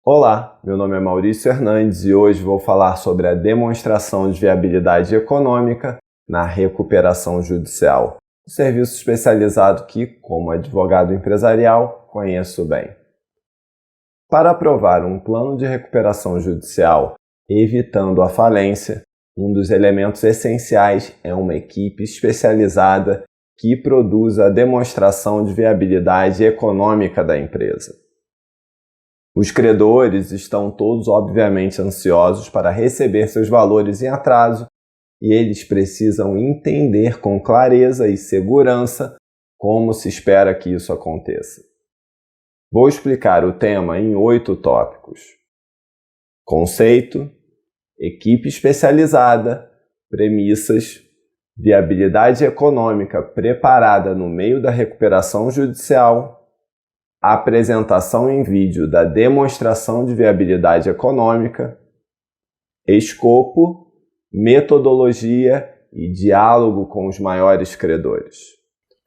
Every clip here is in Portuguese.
Olá, meu nome é Maurício Hernandes e hoje vou falar sobre a demonstração de viabilidade econômica na recuperação judicial, um serviço especializado que, como advogado empresarial, conheço bem. Para aprovar um plano de recuperação judicial, evitando a falência, um dos elementos essenciais é uma equipe especializada que produza a demonstração de viabilidade econômica da empresa. Os credores estão todos obviamente ansiosos para receber seus valores em atraso e eles precisam entender com clareza e segurança como se espera que isso aconteça. Vou explicar o tema em 8 tópicos: conceito, equipe especializada, premissas, viabilidade econômica preparada no meio da recuperação judicial, apresentação em vídeo da demonstração de viabilidade econômica, escopo, metodologia e diálogo com os maiores credores.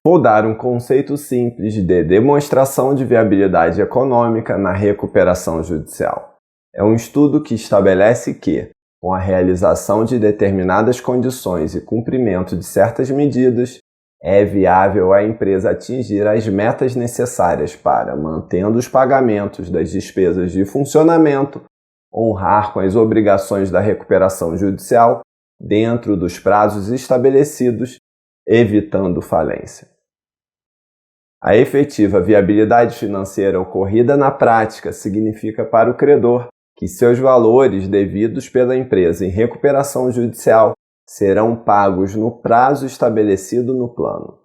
Vou dar um conceito simples de demonstração de viabilidade econômica na recuperação judicial. É um estudo que estabelece que, com a realização de determinadas condições e cumprimento de certas medidas, é viável a empresa atingir as metas necessárias para, mantendo os pagamentos das despesas de funcionamento, honrar com as obrigações da recuperação judicial dentro dos prazos estabelecidos, evitando falência. A efetiva viabilidade financeira ocorrida na prática significa para o credor que seus valores devidos pela empresa em recuperação judicial serão pagos no prazo estabelecido no plano.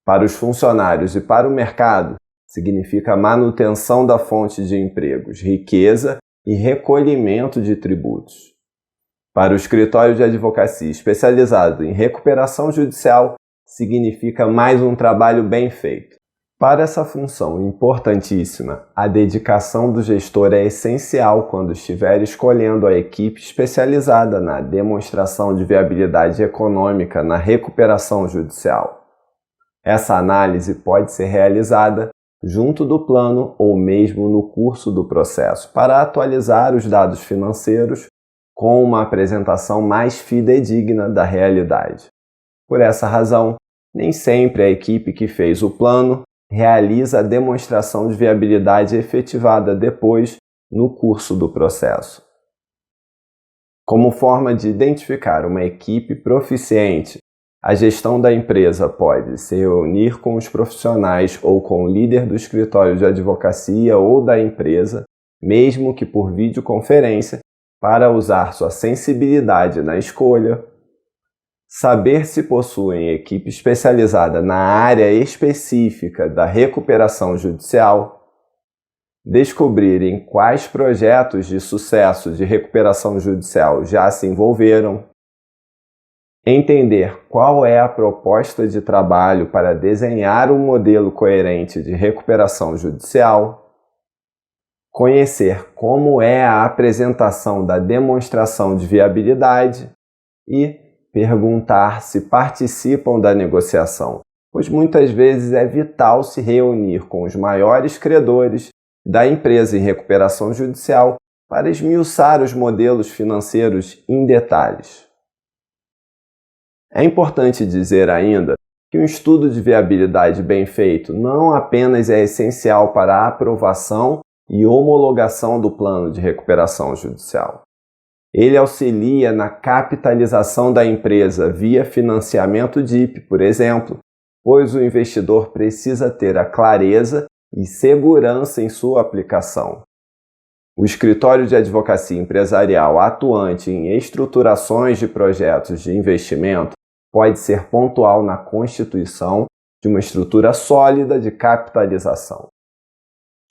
Para os funcionários e para o mercado, significa manutenção da fonte de empregos, riqueza e recolhimento de tributos. Para o escritório de advocacia especializado em recuperação judicial, significa mais um trabalho bem feito. Para essa função importantíssima, a dedicação do gestor é essencial quando estiver escolhendo a equipe especializada na demonstração de viabilidade econômica na recuperação judicial. Essa análise pode ser realizada junto do plano ou mesmo no curso do processo para atualizar os dados financeiros com uma apresentação mais fidedigna da realidade. Por essa razão, nem sempre a equipe que fez o plano realiza a demonstração de viabilidade efetivada depois no curso do processo. Como forma de identificar uma equipe proficiente, a gestão da empresa pode se reunir com os profissionais ou com o líder do escritório de advocacia ou da empresa, mesmo que por videoconferência, para usar sua sensibilidade na escolha, saber se possuem equipe especializada na área específica da recuperação judicial, descobrir em quais projetos de sucesso de recuperação judicial já se envolveram, entender qual é a proposta de trabalho para desenhar um modelo coerente de recuperação judicial, conhecer como é a apresentação da demonstração de viabilidade e perguntar se participam da negociação, pois muitas vezes é vital se reunir com os maiores credores da empresa em recuperação judicial para esmiuçar os modelos financeiros em detalhes. É importante dizer ainda que um estudo de viabilidade bem feito não apenas é essencial para a aprovação e homologação do plano de recuperação judicial. Ele auxilia na capitalização da empresa via financiamento DIP, por exemplo, pois o investidor precisa ter a clareza e segurança em sua aplicação. O escritório de advocacia empresarial atuante em estruturações de projetos de investimento pode ser pontual na constituição de uma estrutura sólida de capitalização.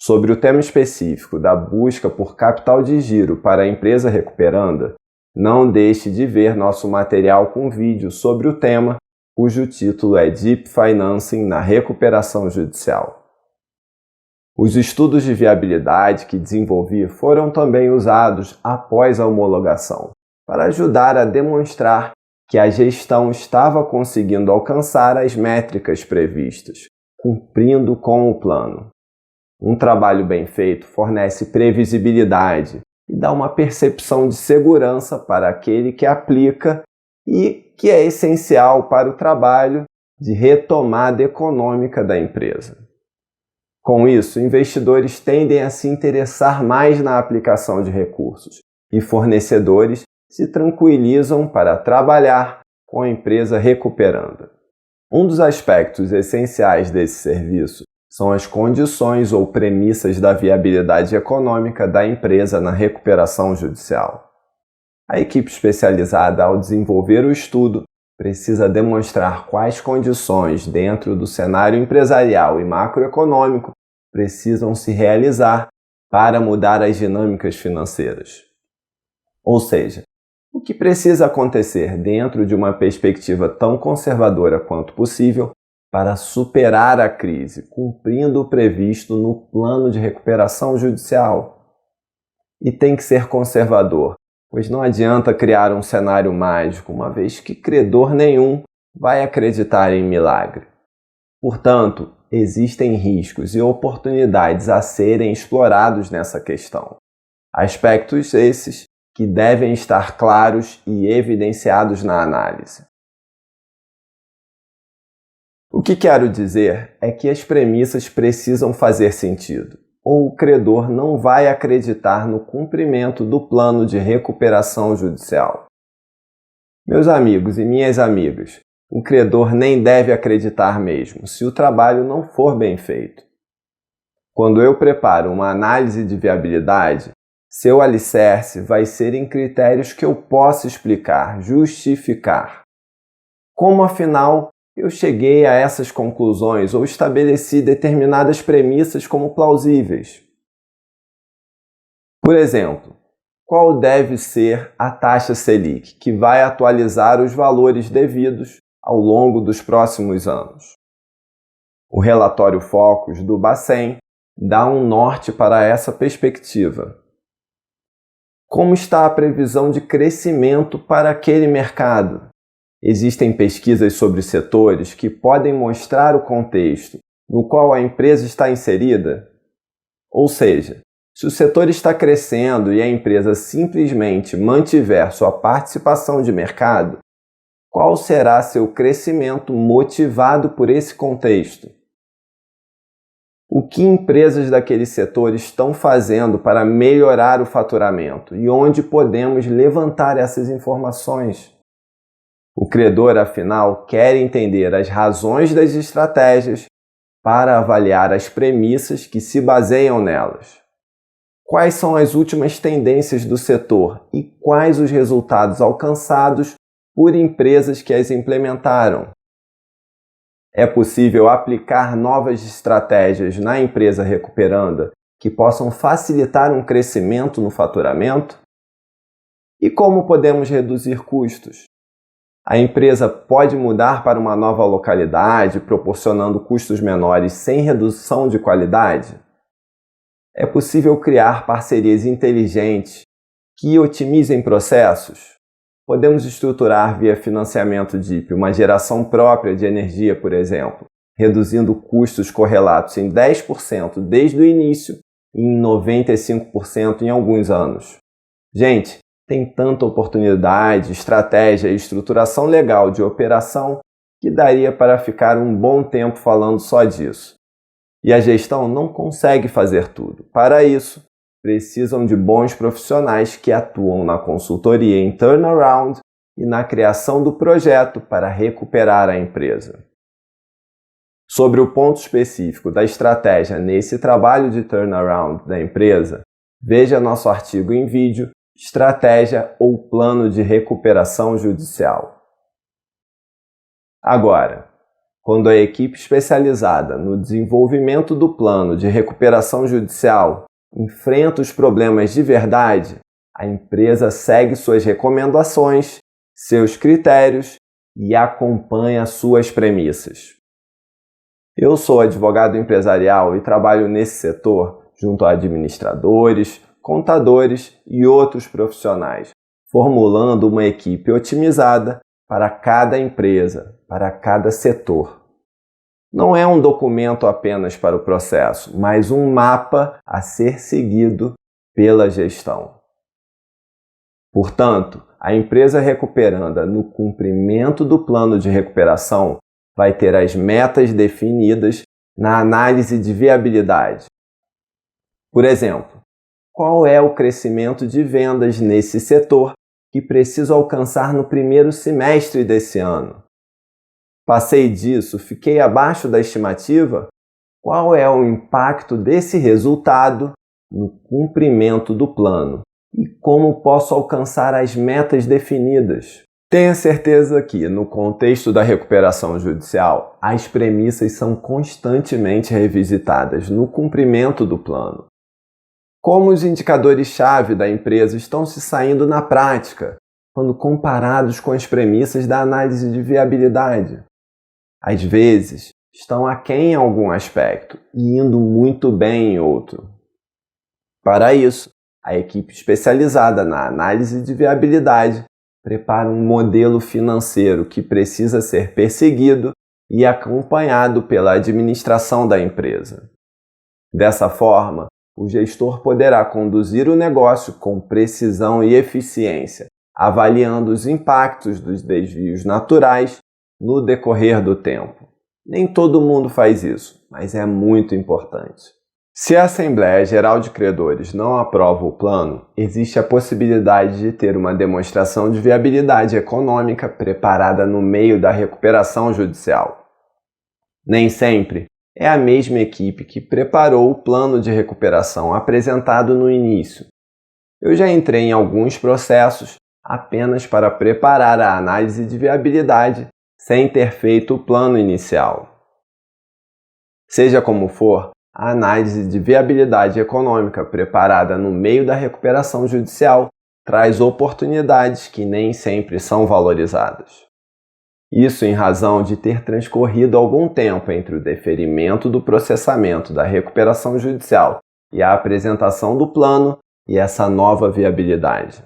Sobre o tema específico da busca por capital de giro para a empresa recuperanda, não deixe de ver nosso material com vídeo sobre o tema, cujo título é Deep Financing na recuperação judicial. Os estudos de viabilidade que desenvolvi foram também usados após a homologação, para ajudar a demonstrar que a gestão estava conseguindo alcançar as métricas previstas, cumprindo com o plano. Um trabalho bem feito fornece previsibilidade e dá uma percepção de segurança para aquele que aplica e que é essencial para o trabalho de retomada econômica da empresa. Com isso, investidores tendem a se interessar mais na aplicação de recursos e fornecedores se tranquilizam para trabalhar com a empresa recuperando. Um dos aspectos essenciais desse serviço são as condições ou premissas da viabilidade econômica da empresa na recuperação judicial. A equipe especializada, ao desenvolver o estudo, precisa demonstrar quais condições dentro do cenário empresarial e macroeconômico precisam se realizar para mudar as dinâmicas financeiras. Ou seja, o que precisa acontecer dentro de uma perspectiva tão conservadora quanto possível para superar a crise, cumprindo o previsto no plano de recuperação judicial. E tem que ser conservador, pois não adianta criar um cenário mágico, uma vez que credor nenhum vai acreditar em milagre. Portanto, existem riscos e oportunidades a serem explorados nessa questão. Aspectos esses que devem estar claros e evidenciados na análise. O que quero dizer é que as premissas precisam fazer sentido, ou o credor não vai acreditar no cumprimento do plano de recuperação judicial. Meus amigos e minhas amigas, o credor nem deve acreditar mesmo, se o trabalho não for bem feito. Quando eu preparo uma análise de viabilidade, seu alicerce vai ser em critérios que eu possa explicar, justificar. Como, afinal, eu cheguei a essas conclusões ou estabeleci determinadas premissas como plausíveis? Por exemplo, qual deve ser a taxa Selic, que vai atualizar os valores devidos ao longo dos próximos anos? O relatório Focus do Bacen dá um norte para essa perspectiva. Como está a previsão de crescimento para aquele mercado? Existem pesquisas sobre setores que podem mostrar o contexto no qual a empresa está inserida? Ou seja, se o setor está crescendo e a empresa simplesmente mantiver sua participação de mercado, qual será seu crescimento motivado por esse contexto? O que empresas daquele setor estão fazendo para melhorar o faturamento e onde podemos levantar essas informações? O credor, afinal, quer entender as razões das estratégias para avaliar as premissas que se baseiam nelas. Quais são as últimas tendências do setor e quais os resultados alcançados por empresas que as implementaram? É possível aplicar novas estratégias na empresa recuperanda que possam facilitar um crescimento no faturamento? E como podemos reduzir custos? A empresa pode mudar para uma nova localidade, proporcionando custos menores sem redução de qualidade? É possível criar parcerias inteligentes que otimizem processos? Podemos estruturar via financiamento DIP uma geração própria de energia, por exemplo, reduzindo custos correlatos em 10% desde o início e em 95% em alguns anos. Gente, tem tanta oportunidade, estratégia e estruturação legal de operação que daria para ficar um bom tempo falando só disso. E a gestão não consegue fazer tudo. Para isso, precisam de bons profissionais que atuam na consultoria em turnaround e na criação do projeto para recuperar a empresa. Sobre o ponto específico da estratégia nesse trabalho de turnaround da empresa, veja nosso artigo em vídeo Estratégia ou Plano de Recuperação Judicial. Agora, quando a equipe especializada no desenvolvimento do plano de recuperação judicial enfrenta os problemas de verdade, a empresa segue suas recomendações, seus critérios e acompanha suas premissas. Eu sou advogado empresarial e trabalho nesse setor junto a administradores, contadores e outros profissionais, formulando uma equipe otimizada para cada empresa, para cada setor. não é um documento apenas para o processo, mas um mapa a ser seguido pela gestão. Portanto, a empresa recuperanda no cumprimento do plano de recuperação vai ter as metas definidas na análise de viabilidade. Por exemplo, qual é o crescimento de vendas nesse setor que preciso alcançar no primeiro semestre desse ano? Passei disso, fiquei abaixo da estimativa? Qual é o impacto desse resultado no cumprimento do plano? E como posso alcançar as metas definidas? Tenha certeza que, no contexto da recuperação judicial, as premissas são constantemente revisitadas no cumprimento do plano. Como os indicadores-chave da empresa estão se saindo na prática, quando comparados com as premissas da análise de viabilidade? Às vezes, estão aquém em algum aspecto e indo muito bem em outro. Para isso, a equipe especializada na análise de viabilidade prepara um modelo financeiro que precisa ser perseguido e acompanhado pela administração da empresa. Dessa forma, o gestor poderá conduzir o negócio com precisão e eficiência, avaliando os impactos dos desvios naturais no decorrer do tempo. Nem todo mundo faz isso, mas é muito importante. Se a Assembleia Geral de Credores não aprova o plano, existe a possibilidade de ter uma demonstração de viabilidade econômica preparada no meio da recuperação judicial. Nem sempre é a mesma equipe que preparou o plano de recuperação apresentado no início. Eu já entrei em alguns processos apenas para preparar a análise de viabilidade sem ter feito o plano inicial. Seja como for, a análise de viabilidade econômica preparada no meio da recuperação judicial traz oportunidades que nem sempre são valorizadas. Isso em razão de ter transcorrido algum tempo entre o deferimento do processamento da recuperação judicial e a apresentação do plano e essa nova viabilidade.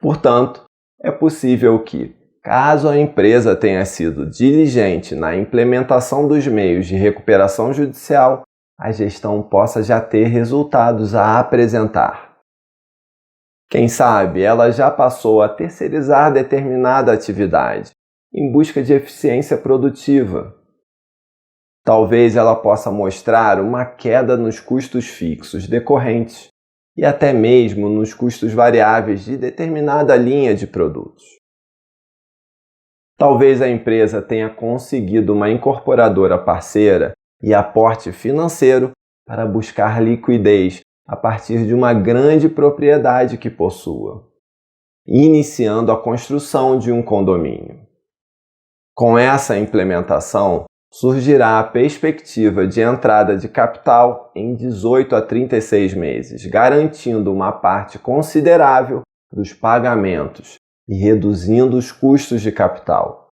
Portanto, é possível que, caso a empresa tenha sido diligente na implementação dos meios de recuperação judicial, a gestão possa já ter resultados a apresentar. Quem sabe ela já passou a terceirizar determinada atividade, em busca de eficiência produtiva. Talvez ela possa mostrar uma queda nos custos fixos decorrentes e até mesmo nos custos variáveis de determinada linha de produtos. Talvez a empresa tenha conseguido uma incorporadora parceira e aporte financeiro para buscar liquidez a partir de uma grande propriedade que possua, iniciando a construção de um condomínio. Com essa implementação, surgirá a perspectiva de entrada de capital em 18 a 36 meses, garantindo uma parte considerável dos pagamentos e reduzindo os custos de capital.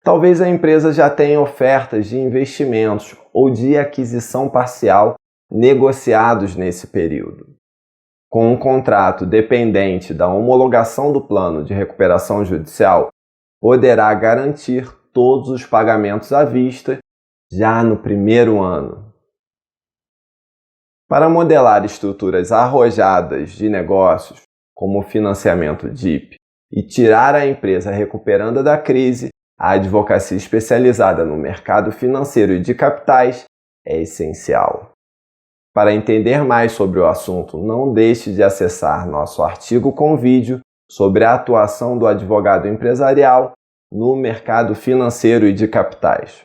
Talvez a empresa já tenha ofertas de investimentos ou de aquisição parcial negociados nesse período. Com um contrato dependente da homologação do plano de recuperação judicial, poderá garantir todos os pagamentos à vista já no primeiro ano. Para modelar estruturas arrojadas de negócios, como o financiamento DIP, e tirar a empresa recuperando da crise, a advocacia especializada no mercado financeiro e de capitais é essencial. Para entender mais sobre o assunto, não deixe de acessar nosso artigo com vídeo sobre a atuação do advogado empresarial no mercado financeiro e de capitais.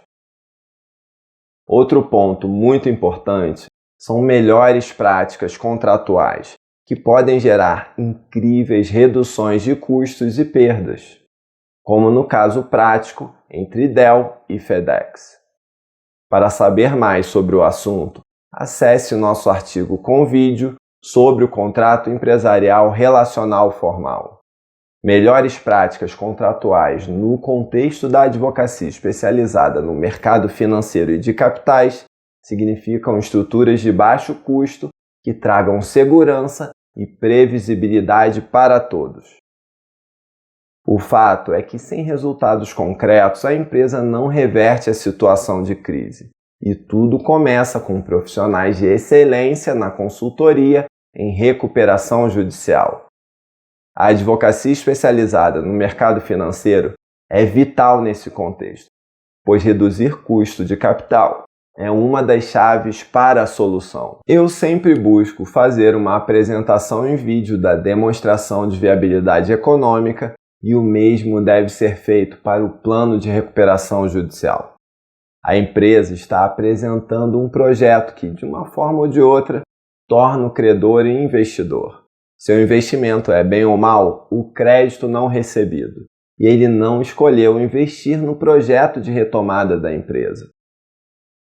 Outro ponto muito importante são melhores práticas contratuais, que podem gerar incríveis reduções de custos e perdas, como no caso prático entre Dell e FedEx. Para saber mais sobre o assunto, acesse nosso artigo com vídeo sobre o contrato empresarial relacional formal. Melhores práticas contratuais no contexto da advocacia especializada no mercado financeiro e de capitais significam estruturas de baixo custo que tragam segurança e previsibilidade para todos. O fato é que, sem resultados concretos, a empresa não reverte a situação de crise. E tudo começa com profissionais de excelência na consultoria em recuperação judicial. A advocacia especializada no mercado financeiro é vital nesse contexto, pois reduzir custo de capital é uma das chaves para a solução. Eu sempre busco fazer uma apresentação em vídeo da demonstração de viabilidade econômica e o mesmo deve ser feito para o plano de recuperação judicial. A empresa está apresentando um projeto que, de uma forma ou de outra, torna o credor e investidor. Seu investimento é, bem ou mal, o crédito não recebido, e ele não escolheu investir no projeto de retomada da empresa.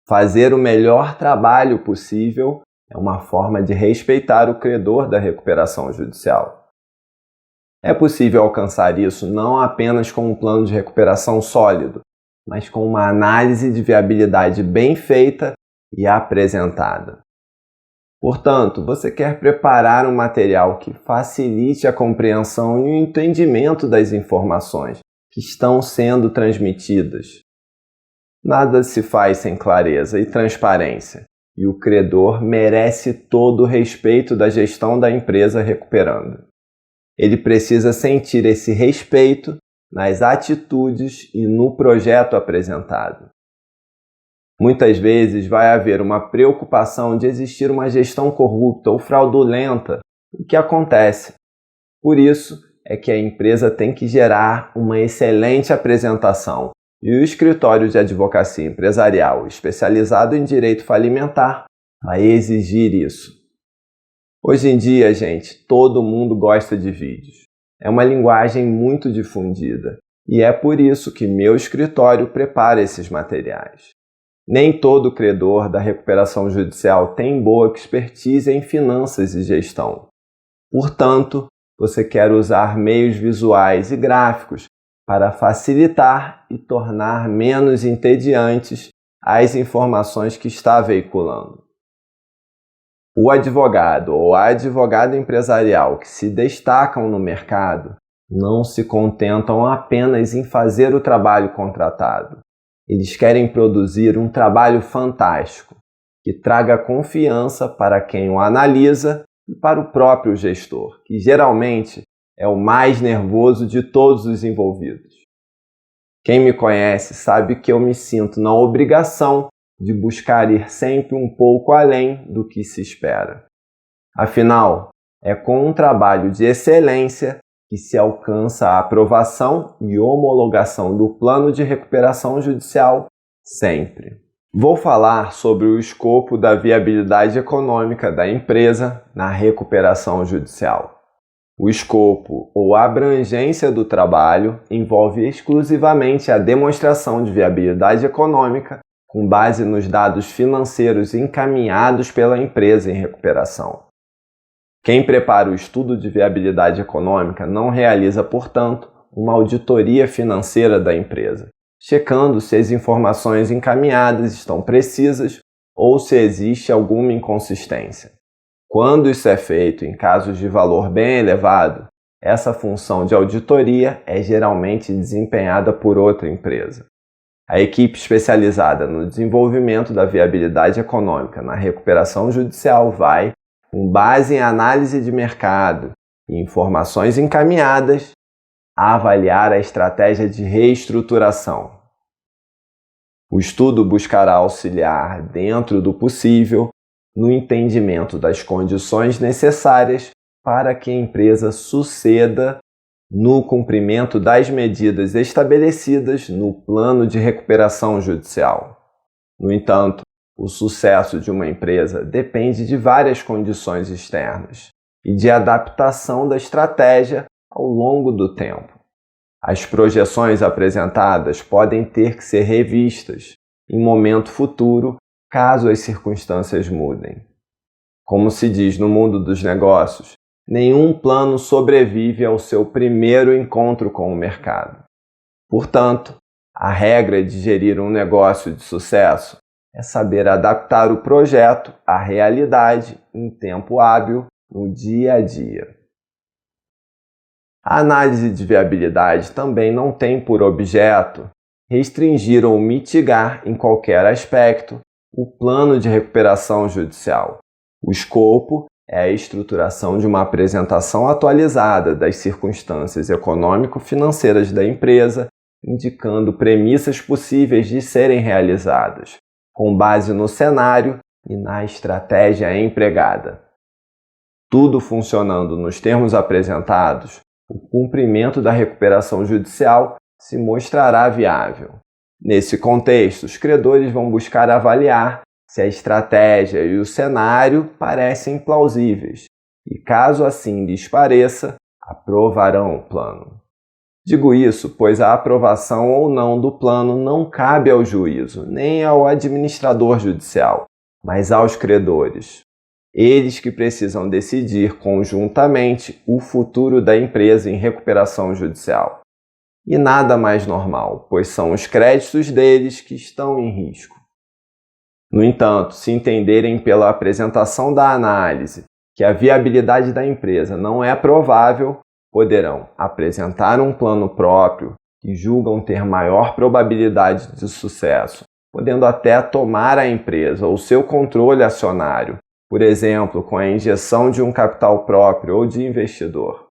Fazer o melhor trabalho possível é uma forma de respeitar o credor da recuperação judicial. É possível alcançar isso não apenas com um plano de recuperação sólido, mas com uma análise de viabilidade bem feita e apresentada. Portanto, você quer preparar um material que facilite a compreensão e o entendimento das informações que estão sendo transmitidas. Nada se faz sem clareza e transparência, e o credor merece todo o respeito da gestão da empresa recuperando. Ele precisa sentir esse respeito nas atitudes e no projeto apresentado. Muitas vezes vai haver uma preocupação de existir uma gestão corrupta ou fraudulenta, o que acontece. Por isso é que a empresa tem que gerar uma excelente apresentação e o escritório de advocacia empresarial especializado em direito falimentar vai exigir isso. Hoje em dia, gente, todo mundo gosta de vídeos. É uma linguagem muito difundida e é por isso que meu escritório prepara esses materiais. Nem todo credor da recuperação judicial tem boa expertise em finanças e gestão. Portanto, você quer usar meios visuais e gráficos para facilitar e tornar menos entediantes as informações que está veiculando. O advogado ou a advogada empresarial que se destacam no mercado não se contentam apenas em fazer o trabalho contratado. Eles querem produzir um trabalho fantástico, que traga confiança para quem o analisa e para o próprio gestor, que geralmente é o mais nervoso de todos os envolvidos. Quem me conhece sabe que eu me sinto na obrigação de buscar ir sempre um pouco além do que se espera. Afinal, é com um trabalho de excelência que se alcança a aprovação e homologação do plano de recuperação judicial sempre. Vou falar sobre o escopo da viabilidade econômica da empresa na recuperação judicial. O escopo ou abrangência do trabalho envolve exclusivamente a demonstração de viabilidade econômica com base nos dados financeiros encaminhados pela empresa em recuperação. Quem prepara o estudo de viabilidade econômica não realiza, portanto, uma auditoria financeira da empresa, checando se as informações encaminhadas estão precisas ou se existe alguma inconsistência. Quando isso é feito em casos de valor bem elevado, essa função de auditoria é geralmente desempenhada por outra empresa. A equipe especializada no desenvolvimento da viabilidade econômica na recuperação judicial vai, com base em análise de mercado e informações encaminhadas, avaliar a estratégia de reestruturação. O estudo buscará auxiliar, dentro do possível, no entendimento das condições necessárias para que a empresa suceda no cumprimento das medidas estabelecidas no plano de recuperação judicial. No entanto, o sucesso de uma empresa depende de várias condições externas e de adaptação da estratégia ao longo do tempo. As projeções apresentadas podem ter que ser revistas em momento futuro, caso as circunstâncias mudem. Como se diz no mundo dos negócios, nenhum plano sobrevive ao seu primeiro encontro com o mercado. Portanto, a regra de gerir um negócio de sucesso é saber adaptar o projeto à realidade em tempo hábil no dia a dia. A análise de viabilidade também não tem por objeto restringir ou mitigar em qualquer aspecto o plano de recuperação judicial. O escopo é a estruturação de uma apresentação atualizada das circunstâncias econômico-financeiras da empresa, indicando premissas possíveis de serem realizadas, com base no cenário e na estratégia empregada. Tudo funcionando nos termos apresentados, o cumprimento da recuperação judicial se mostrará viável. Nesse contexto, os credores vão buscar avaliar se a estratégia e o cenário parecem plausíveis e, caso assim lhes pareça, aprovarão o plano. Digo isso pois a aprovação ou não do plano não cabe ao juízo, nem ao administrador judicial, mas aos credores. Eles que precisam decidir conjuntamente o futuro da empresa em recuperação judicial. E nada mais normal, pois são os créditos deles que estão em risco. No entanto, se entenderem pela apresentação da análise que a viabilidade da empresa não é provável, poderão apresentar um plano próprio que julgam ter maior probabilidade de sucesso, podendo até tomar a empresa ou seu controle acionário, por exemplo, com a injeção de um capital próprio ou de investidor.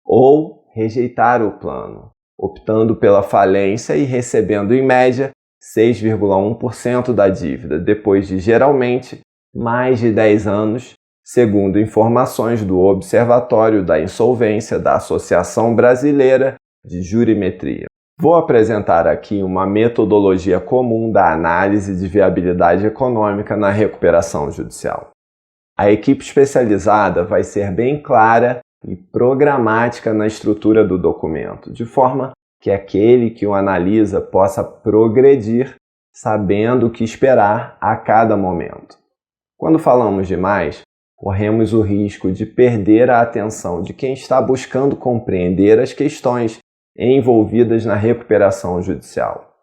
Ou rejeitar o plano, optando pela falência e recebendo em média 6,1% da dívida, depois de geralmente mais de 10 anos, segundo informações do Observatório da Insolvência da Associação Brasileira de Jurimetria. Vou apresentar aqui uma metodologia comum da análise de viabilidade econômica na recuperação judicial. A equipe especializada vai ser bem clara e programática na estrutura do documento, de forma que aquele que o analisa possa progredir sabendo o que esperar a cada momento. Quando falamos demais, corremos o risco de perder a atenção de quem está buscando compreender as questões envolvidas na recuperação judicial.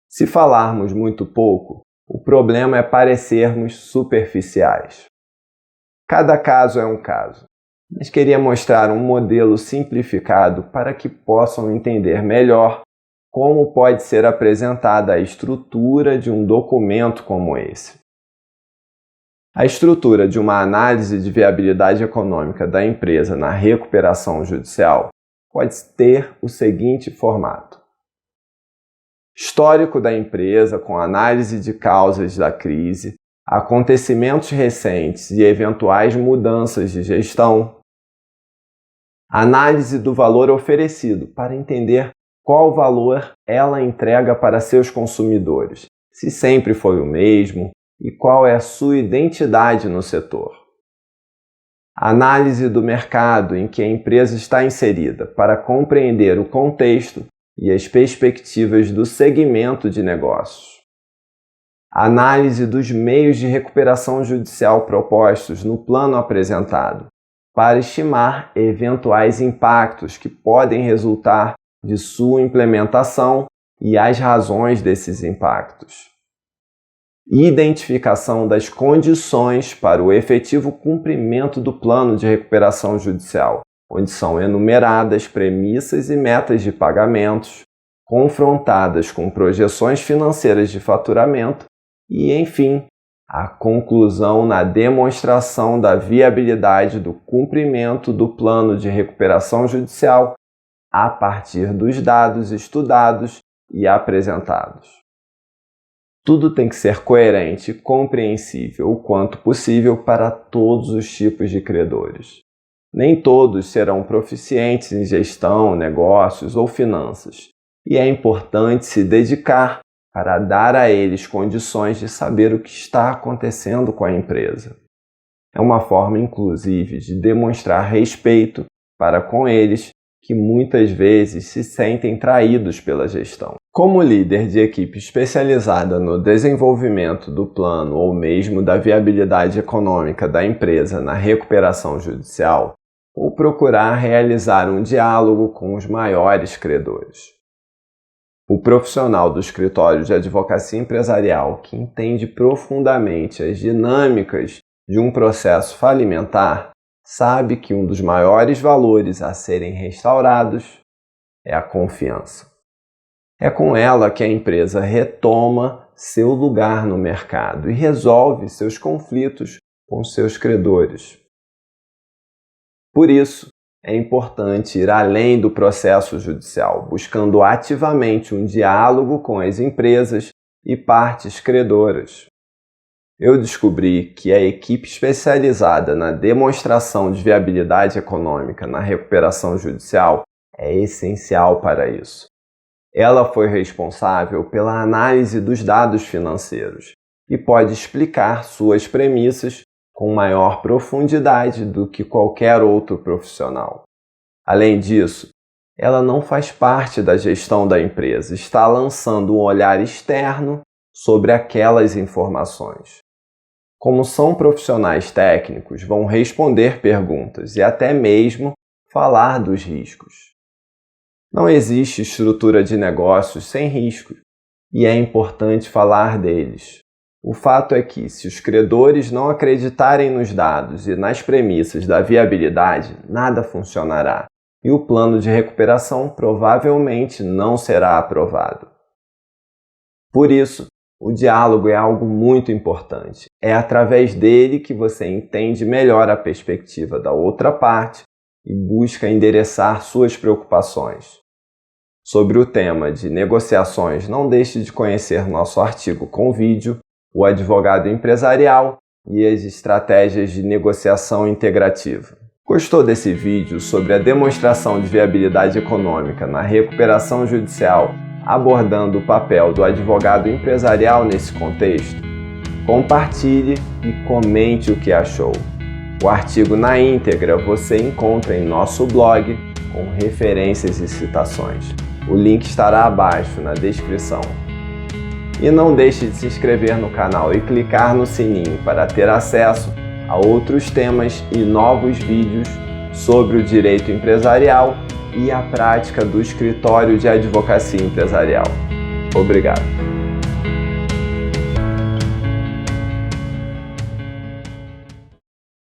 Se falarmos muito pouco, o problema é parecermos superficiais. Cada caso é um caso, mas queria mostrar um modelo simplificado para que possam entender melhor como pode ser apresentada a estrutura de um documento como esse. A estrutura de uma análise de viabilidade econômica da empresa na recuperação judicial pode ter o seguinte formato: histórico da empresa com análise de causas da crise, acontecimentos recentes e eventuais mudanças de gestão, análise do valor oferecido para entender qual valor ela entrega para seus consumidores, se sempre foi o mesmo e qual é a sua identidade no setor. Análise do mercado em que a empresa está inserida para compreender o contexto e as perspectivas do segmento de negócios. Análise dos meios de recuperação judicial propostos no plano apresentado, para estimar eventuais impactos que podem resultar de sua implementação e as razões desses impactos. Identificação das condições para o efetivo cumprimento do plano de recuperação judicial, onde são enumeradas premissas e metas de pagamentos, confrontadas com projeções financeiras de faturamento e, enfim, a conclusão na demonstração da viabilidade do cumprimento do plano de recuperação judicial a partir dos dados estudados e apresentados. Tudo tem que ser coerente e compreensível o quanto possível para todos os tipos de credores. Nem todos serão proficientes em gestão, negócios ou finanças, e é importante se dedicar para dar a eles condições de saber o que está acontecendo com a empresa. É uma forma, inclusive, de demonstrar respeito para com eles, que muitas vezes se sentem traídos pela gestão. Como líder de equipe especializada no desenvolvimento do plano ou mesmo da viabilidade econômica da empresa na recuperação judicial, vou procurar realizar um diálogo com os maiores credores. O profissional do escritório de advocacia empresarial que entende profundamente as dinâmicas de um processo falimentar sabe que um dos maiores valores a serem restaurados é a confiança. É com ela que a empresa retoma seu lugar no mercado e resolve seus conflitos com seus credores. Por isso, é importante ir além do processo judicial, buscando ativamente um diálogo com as empresas e partes credoras. Eu descobri que a equipe especializada na demonstração de viabilidade econômica na recuperação judicial é essencial para isso. Ela foi responsável pela análise dos dados financeiros e pode explicar suas premissas com maior profundidade do que qualquer outro profissional. Além disso, ela não faz parte da gestão da empresa, está lançando um olhar externo sobre aquelas informações. Como são profissionais técnicos, vão responder perguntas e até mesmo falar dos riscos. Não existe estrutura de negócios sem riscos e é importante falar deles. O fato é que, se os credores não acreditarem nos dados e nas premissas da viabilidade, nada funcionará e o plano de recuperação provavelmente não será aprovado. Por isso, o diálogo é algo muito importante. É através dele que você entende melhor a perspectiva da outra parte e busca endereçar suas preocupações. Sobre o tema de negociações, não deixe de conhecer nosso artigo com vídeo, o advogado empresarial e as estratégias de negociação integrativa. Gostou desse vídeo sobre a demonstração de viabilidade econômica na recuperação judicial, abordando o papel do advogado empresarial nesse contexto? Compartilhe e comente o que achou. O artigo na íntegra você encontra em nosso blog com referências e citações. O link estará abaixo na descrição. E não deixe de se inscrever no canal e clicar no sininho para ter acesso a outros temas e novos vídeos sobre o direito empresarial e a prática do escritório de advocacia empresarial. Obrigado.